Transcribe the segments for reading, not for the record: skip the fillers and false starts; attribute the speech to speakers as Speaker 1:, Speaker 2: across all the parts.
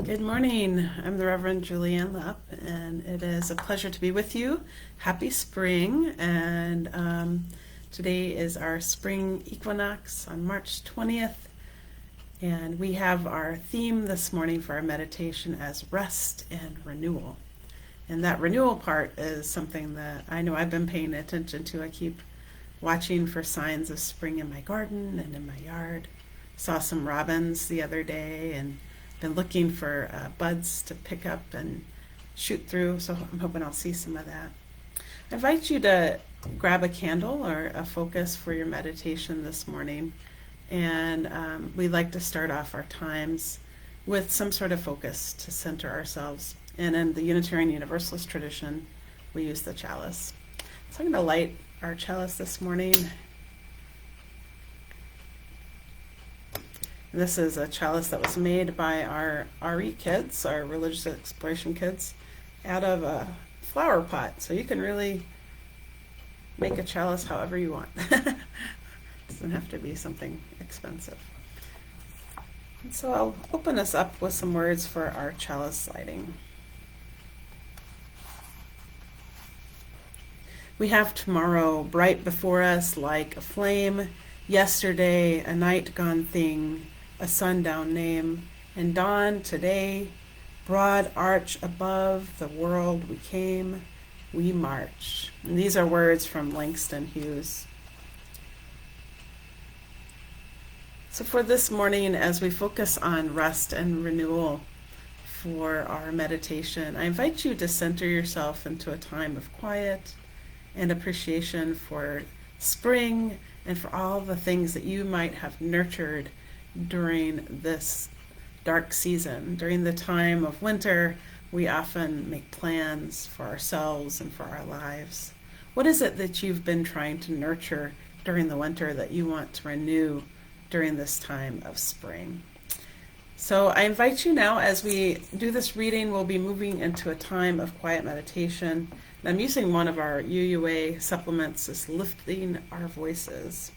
Speaker 1: Good morning. I'm the Reverend Julianne Lepp, and it is a pleasure to be with you. Happy spring, and today is our spring equinox on March 20th, and we have our theme this morning for our meditation as rest and renewal. And that renewal part is something that I know I've been paying attention to. I keep watching for signs of spring in my garden and in my yard. Saw some robins the other day and been looking for buds to pick up and shoot through, so I'm hoping I'll see some of that. I invite you to grab a candle or a focus for your meditation this morning, and we like to start off our times with some sort of focus to center ourselves. And in the Unitarian Universalist tradition, we use the chalice. So I'm going to light our chalice this morning. This is a chalice that was made by our RE kids, our religious exploration kids, out of a flower pot. So you can really make a chalice however you want. It doesn't have to be something expensive. And so I'll open us up with some words for our chalice lighting. We have tomorrow bright before us like a flame, yesterday a night gone thing, a sundown name, and dawn today, broad arch above the world we came, we march. And these are words from Langston Hughes. So for this morning, as we focus on rest and renewal for our meditation, I invite you to center yourself into a time of quiet and appreciation for spring and for all the things that you might have nurtured during this dark season. During the time of winter, we often make plans for ourselves and for our lives. What is it that you've been trying to nurture during the winter that you want to renew during this time of spring? So I invite you now, as we do this reading, we'll be moving into a time of quiet meditation. And I'm using one of our UUA supplements, is Lifting Our Voices.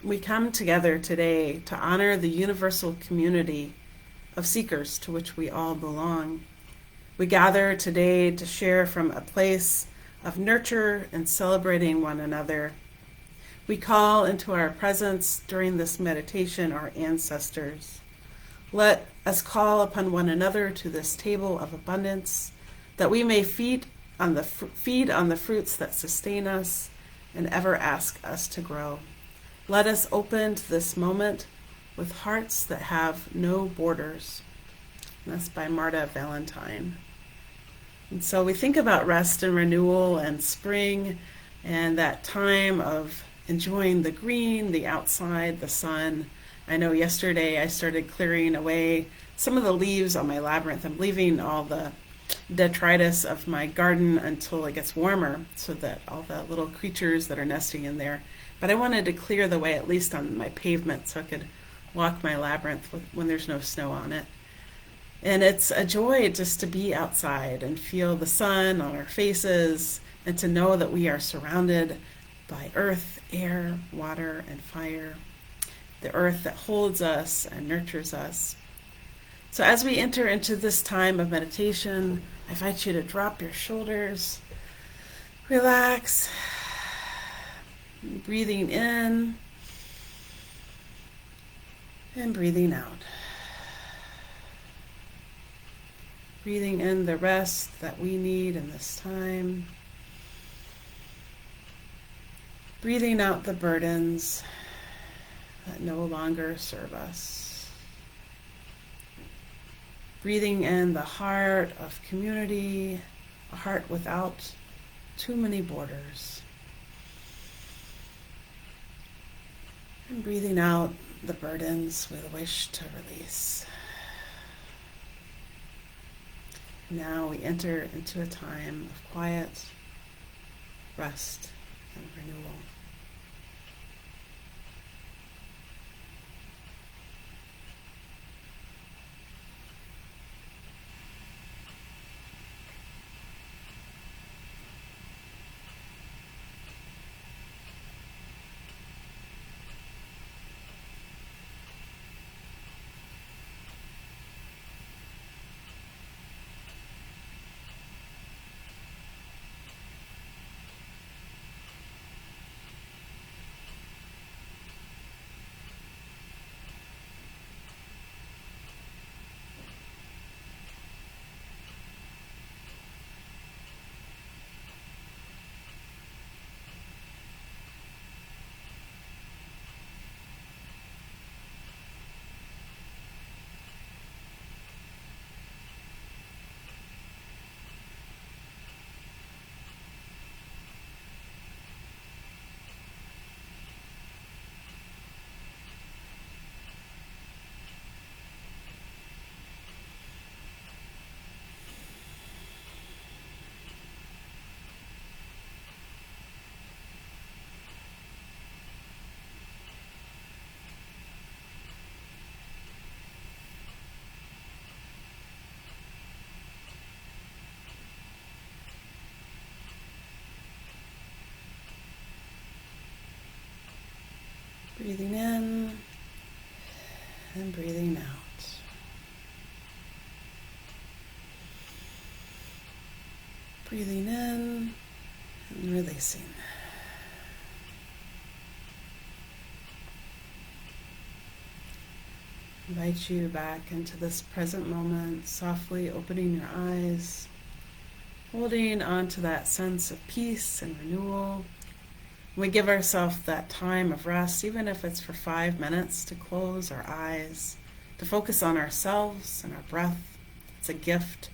Speaker 1: We come together today to honor the universal community of seekers to which we all belong. We gather today to share from a place of nurture and celebrating one another. We call into our presence during this meditation our ancestors. Let us call upon one another to this table of abundance, that we may feed on the fruits that sustain us and ever ask us to grow. Let us open to this moment with hearts that have no borders. And that's by Marta Valentine. And so we think about rest and renewal and spring and that time of enjoying the green, the outside, the sun. I know yesterday I started clearing away some of the leaves on my labyrinth. I'm leaving all the detritus of my garden until it gets warmer so that all the little creatures that are nesting in there. But I wanted to clear the way, at least on my pavement, so I could walk my labyrinth when there's no snow on it. And it's a joy just to be outside and feel the sun on our faces and to know that we are surrounded by earth, air, water, and fire. The earth that holds us and nurtures us. So as we enter into this time of meditation, I invite you to drop your shoulders, relax, breathing in and breathing out. Breathing in the rest that we need in this time. Breathing out the burdens that no longer serve us. Breathing in the heart of community, a heart without too many borders. And breathing out the burdens with a wish to release. Now we enter into a time of quiet, rest, and renewal. Breathing in and breathing out. Breathing in and releasing. Invite you back into this present moment, softly opening your eyes, holding on to that sense of peace and renewal. We give ourselves that time of rest, even if it's for 5 minutes, to close our eyes, to focus on ourselves and our breath. It's a gift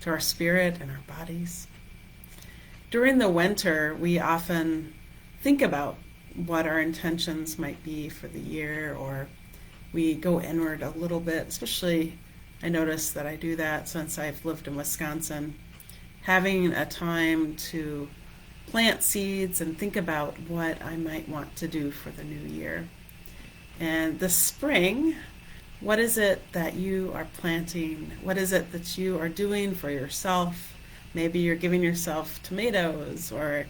Speaker 1: to our spirit and our bodies. During the winter, we often think about what our intentions might be for the year, or we go inward a little bit, especially I notice that I do that since I've lived in Wisconsin. Having a time to plant seeds and think about what I might want to do for the new year. And this spring, what is it that you are planting? What is it that you are doing for yourself? Maybe you're giving yourself tomatoes, or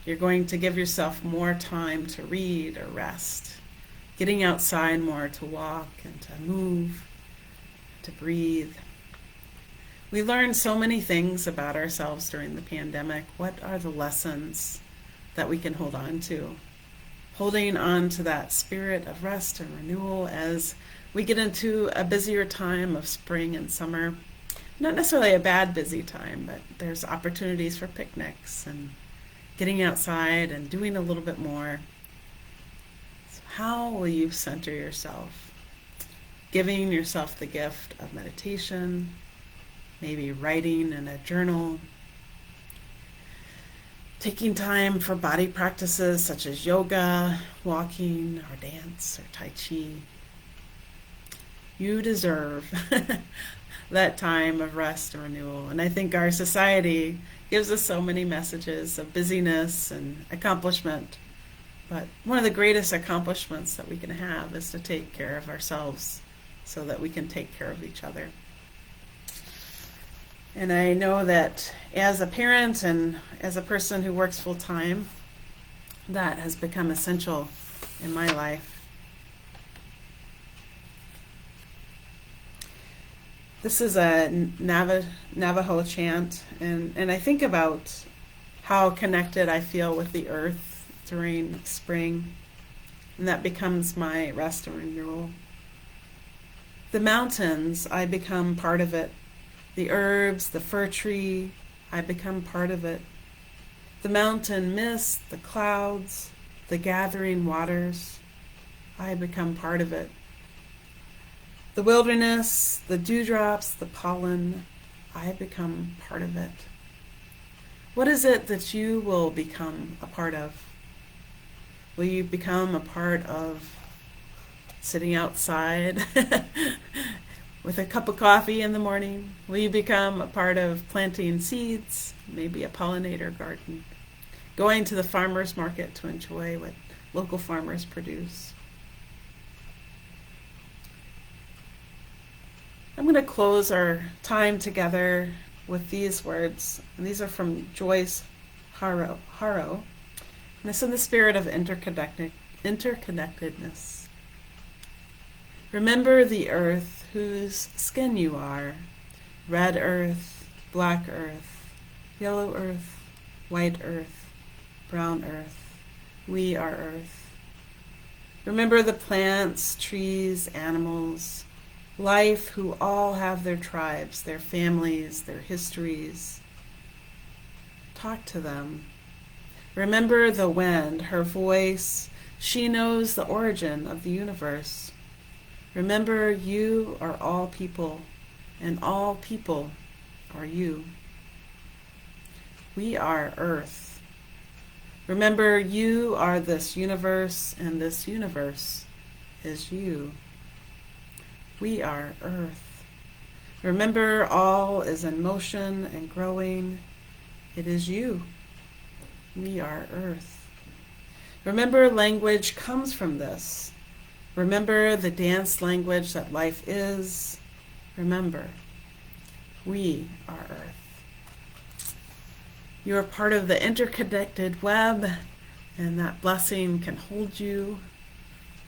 Speaker 1: you're going to give yourself more time to read or rest. Getting outside more, to walk and to move, to breathe. We learned so many things about ourselves during the pandemic. What are the lessons that we can hold on to? Holding on to that spirit of rest and renewal as we get into a busier time of spring and summer. Not necessarily a bad busy time, but there's opportunities for picnics and getting outside and doing a little bit more. So how will you center yourself? Giving yourself the gift of meditation, maybe writing in a journal, taking time for body practices such as yoga, walking, or dance, or tai chi. You deserve that time of rest and renewal. And I think our society gives us so many messages of busyness and accomplishment. But one of the greatest accomplishments that we can have is to take care of ourselves so that we can take care of each other. And I know that as a parent and as a person who works full time, that has become essential in my life. This is a Navajo chant, and I think about how connected I feel with the earth during spring, and that becomes my rest and renewal. The mountains, I become part of it. The herbs, the fir tree, I become part of it. The mountain mist, the clouds, the gathering waters, I become part of it. The wilderness, the dewdrops, the pollen, I become part of it. What is it that you will become a part of? Will you become a part of sitting outside with a cup of coffee in the morning? Will you become a part of planting seeds, maybe a pollinator garden, going to the farmer's market to enjoy what local farmers produce? I'm going to close our time together with these words, and these are from Joyce Harrow, and it's in the spirit of interconnectedness. Remember the earth whose skin you are, red earth, black earth, yellow earth, white earth, brown earth. We are earth. Remember the plants, trees, animals, life who all have their tribes, their families, their histories. Talk to them. Remember the wind, her voice. She knows the origin of the universe. Remember you are all people, and all people are you. We are earth. Remember you are this universe, and this universe is you. We are earth. Remember all is in motion and growing. It is you. We are earth. Remember language comes from this. Remember the dance language that life is. Remember, we are earth. You are part of the interconnected web, and that blessing can hold you.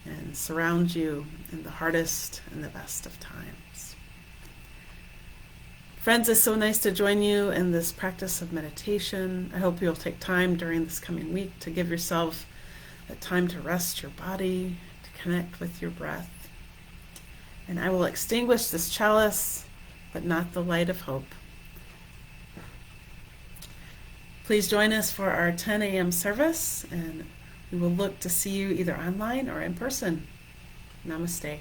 Speaker 1: and surround you in the hardest and the best of times. Friends, it's so nice to join you in this practice of meditation. I hope you'll take time during this coming week to give yourself that time to rest your body, to connect with your breath. And I will extinguish this chalice, but not the light of hope. Please join us for our 10 a.m. service, and we will look to see you either online or in person. Namaste.